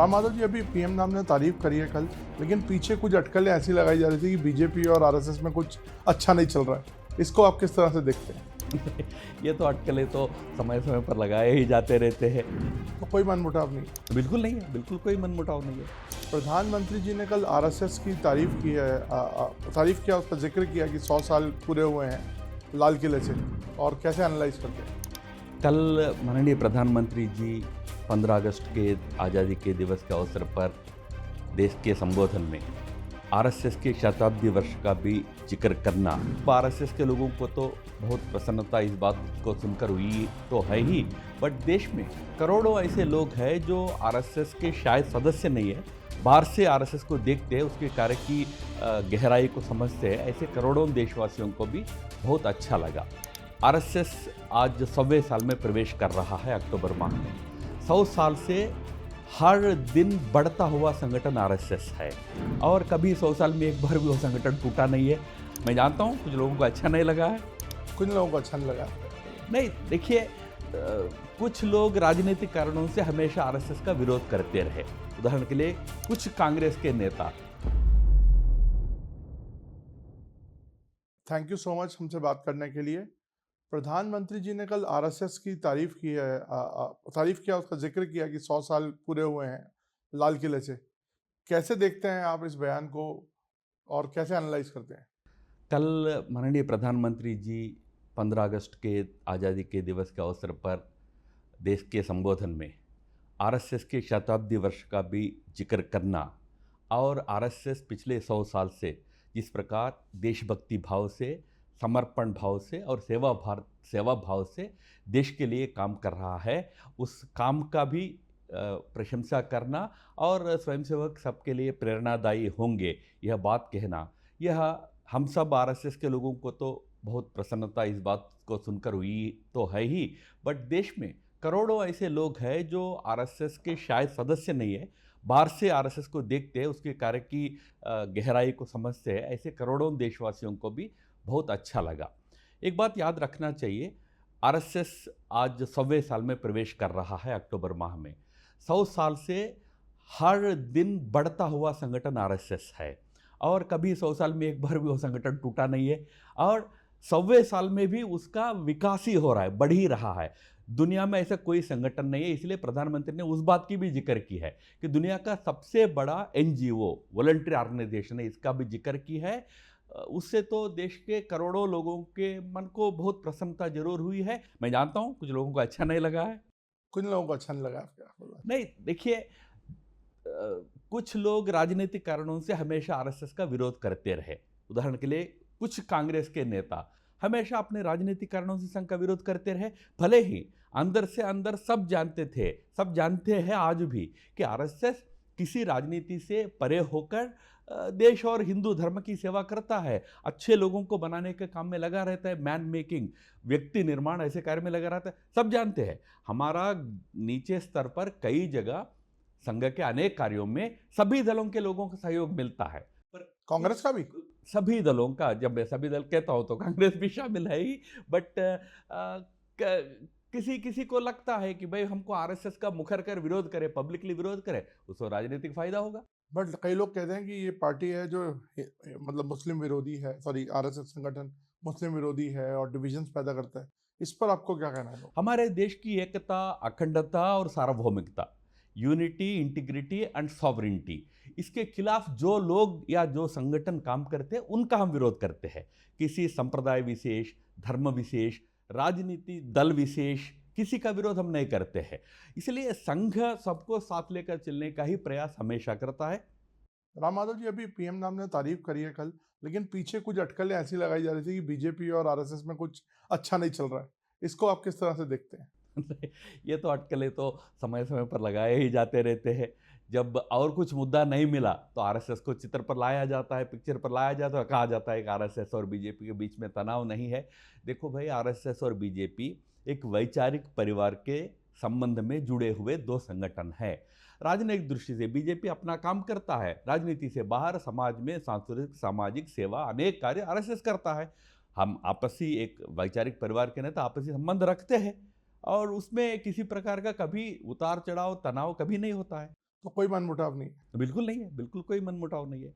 राम माधव जी, अभी पीएम साहब ने तारीफ करी है कल, लेकिन पीछे कुछ अटकलें ऐसी लगाई जा रही थी कि बीजेपी और आरएसएस में कुछ अच्छा नहीं चल रहा है। इसको आप किस तरह से देखते हैं? ये तो अटकलें तो समय समय पर लगाए ही जाते रहते हैं। तो कोई मनमुटाव नहीं। बिल्कुल नहीं है, बिल्कुल कोई मनमुटाव नहीं है। प्रधानमंत्री जी ने कल आरएसएस की तारीफ की है, तारीफ किया, उसका जिक्र किया कि 100 साल पूरे हुए हैं लाल किले से, और कैसे एनालाइज करते हैं? कल माननीय प्रधानमंत्री जी 15 अगस्त के आज़ादी के दिवस के अवसर पर देश के संबोधन में आरएसएस के शताब्दी वर्ष का भी जिक्र करना, आरएसएस के लोगों को तो बहुत प्रसन्नता इस बात को सुनकर हुई तो है ही, बट देश में करोड़ों ऐसे लोग हैं जो आरएसएस के शायद सदस्य नहीं है, बाहर से आरएसएस को देखते हैं, उसके कार्य की गहराई को समझते हैं। ऐसे करोड़ों देशवासियों को भी बहुत अच्छा लगा। आरएसएस आज 100वें साल में प्रवेश कर रहा है अक्टूबर माह में। 100 साल से हर दिन बढ़ता हुआ संगठन आरएसएस है, और कभी 100 साल में एक बार भी वो संगठन टूटा नहीं है। मैं जानता हूँ कुछ लोगों को अच्छा नहीं लगा है। कुछ लोगों को अच्छा नहीं लगा। नहीं, देखिए, कुछ लोग राजनीतिक कारणों से हमेशा आरएसएस का विरोध करते रहे। उदाहरण के लिए कुछ कांग्रेस के नेता। थैंक यू सो मच हमसे बात करने के लिए। प्रधानमंत्री जी ने कल आरएसएस की तारीफ की है, तारीफ किया, उसका जिक्र किया कि 100 साल पूरे हुए हैं लाल किले से। कैसे देखते हैं आप इस बयान को और कैसे एनालाइज करते हैं? कल माननीय प्रधानमंत्री जी 15 अगस्त के आज़ादी के दिवस के अवसर पर देश के संबोधन में आरएसएस के शताब्दी वर्ष का भी जिक्र करना, और आरएसएस पिछले 100 साल से जिस प्रकार देशभक्ति भाव से, समर्पण भाव से और सेवा भाव से देश के लिए काम कर रहा है, उस काम का भी प्रशंसा करना और स्वयंसेवक सबके लिए प्रेरणादायी होंगे, यह बात कहना, यह हम सब आरएसएस के लोगों को तो बहुत प्रसन्नता इस बात को सुनकर हुई तो है ही, बट देश में करोड़ों ऐसे लोग हैं जो आरएसएस के शायद सदस्य नहीं है, बाहर से आरएसएस को देखते हैं, उसके कार्य की गहराई को समझते हैं। ऐसे करोड़ों देशवासियों को भी बहुत अच्छा लगा। एक बात याद रखना चाहिए, आरएसएस आज 100वें साल में प्रवेश कर रहा है अक्टूबर माह में। 100 साल से हर दिन बढ़ता हुआ संगठन आरएसएस है, और कभी 100 साल में एक बार भी वो संगठन टूटा नहीं है, और 100वें साल में भी उसका विकास ही हो रहा है, बढ़ ही रहा है। दुनिया में ऐसा कोई संगठन नहीं है, इसलिए प्रधानमंत्री ने उस बात की भी जिक्र की है कि दुनिया का सबसे बड़ा एनजीओ वॉलंटरी ऑर्गेनाइजेशन है, इसका भी जिक्र की है। उससे तो देश के करोड़ों लोगों के मन को बहुत प्रसन्नता जरूर हुई है। मैं जानता हूँ कुछ लोगों को अच्छा नहीं लगा है। कुछ लोगों को अच्छा नहीं लगा आपका? नहीं, देखिए, कुछ लोग राजनीतिक कारणों से हमेशा आरएसएस का विरोध करते रहे। उदाहरण के लिए कुछ कांग्रेस के नेता हमेशा अपने राजनीतिक कारणों से संघ का विरोध करते रहे, भले ही अंदर से अंदर सब जानते थे, सब जानते हैं आज भी कि आरएसएस किसी राजनीति से परे होकर देश और हिंदू धर्म की सेवा करता है, अच्छे लोगों को बनाने के काम में लगा रहता है, मैन मेकिंग, व्यक्ति निर्माण, ऐसे कार्य में लगा रहता है, सब जानते हैं। हमारा नीचे स्तर पर कई जगह संघ के अनेक कार्यों में सभी दलों के लोगों का सहयोग मिलता है, पर कांग्रेस का भी? सभी दलों का, जब मैं सभी दल कहता हूं तो कांग्रेस भी शामिल है ही, बट किसी किसी को लगता है कि भाई हमको आरएसएस का मुखर कर विरोध करे, पब्लिकली विरोध करे, उसको राजनीतिक फायदा होगा। बट कई लोग कहते हैं कि ये पार्टी है जो मतलब मुस्लिम विरोधी है, सॉरी, आरएसएस संगठन मुस्लिम विरोधी है और डिविजन्स पैदा करता है। इस पर आपको क्या कहना है? हमारे देश की एकता, अखंडता और सार्वभौमिकता, यूनिटी, इंटीग्रिटी एंड सॉवरिनिटी, इसके खिलाफ जो लोग या जो संगठन काम करते हैं उनका हम विरोध करते हैं। किसी संप्रदाय विशेष, धर्म विशेष, राजनीति दल विशेष, किसी का विरोध हम नहीं करते हैं। इसलिए संघ सबको साथ लेकर चलने का ही प्रयास हमेशा करता है। राम माधव जी, अभी पीएम साहब ने तारीफ करी है कल, लेकिन पीछे कुछ अटकलें ऐसी लगाई जा रही थी कि बीजेपी और आरएसएस में कुछ अच्छा नहीं चल रहा है। इसको आप किस तरह से देखते हैं? ये तो अटकलें तो समय समय पर लगाए ही जाते रहते हैं। जब और कुछ मुद्दा नहीं मिला तो आरएसएस को चित्र पर लाया जाता है, पिक्चर पर लाया जाता है, कहा जाता है कि आरएसएस और बीजेपी के बीच में तनाव नहीं है। देखो भाई, आरएसएस और बीजेपी एक वैचारिक परिवार के संबंध में जुड़े हुए दो संगठन हैं। राजनीतिक दृष्टि से बीजेपी अपना काम करता है, राजनीति से बाहर समाज में सांस्कृतिक सामाजिक सेवा अनेक कार्य आरएसएस करता है। हम आपसी एक वैचारिक परिवार के नेता आपसी संबंध रखते हैं, और उसमें किसी प्रकार का कभी उतार चढ़ाव, तनाव कभी नहीं होता है। तो कोई मनमुटाव नहीं है। बिल्कुल नहीं है, बिल्कुल कोई मनमुटाव नहीं है।